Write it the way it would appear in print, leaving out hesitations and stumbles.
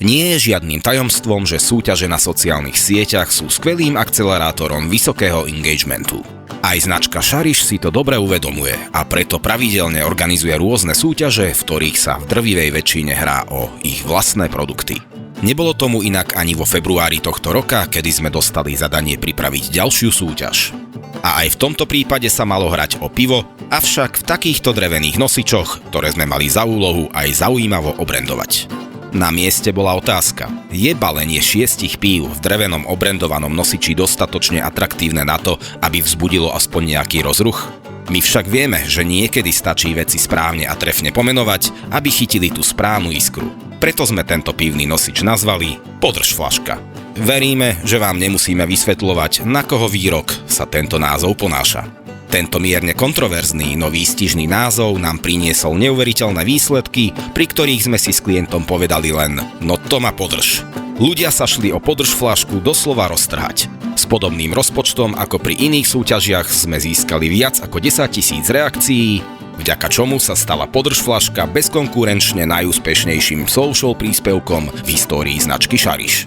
Nie je žiadnym tajomstvom, že súťaže na sociálnych sieťach sú skvelým akcelerátorom vysokého engagementu. Aj značka Šariš si to dobre uvedomuje a preto pravidelne organizuje rôzne súťaže, v ktorých sa v drvivej väčšine hrá o ich vlastné produkty. Nebolo tomu inak ani vo februári tohto roka, kedy sme dostali zadanie pripraviť ďalšiu súťaž. A aj v tomto prípade sa malo hrať o pivo, avšak v takýchto drevených nosičoch, ktoré sme mali za úlohu aj zaujímavo obrendovať. Na mieste bola otázka, je balenie 6 pív v drevenom obrendovanom nosiči dostatočne atraktívne na to, aby vzbudilo aspoň nejaký rozruch? My však vieme, že niekedy stačí veci správne a trefne pomenovať, aby chytili tú správnu iskru. Preto sme tento pivný nosič nazvali Podrž fľaška. Veríme, že vám nemusíme vysvetľovať, na koho výrok sa tento názov ponáša. Tento mierne kontroverzný, no výstižný názov nám priniesol neuveriteľné výsledky, pri ktorých sme si s klientom povedali len no to ma podrž. Ľudia sa šli o podrž fľašku doslova roztrhať. S podobným rozpočtom ako pri iných súťažiach sme získali viac ako 10 000 reakcií, vďaka čomu sa stala podrž fľaška bezkonkurenčne najúspešnejším social príspevkom v histórii značky Šariš.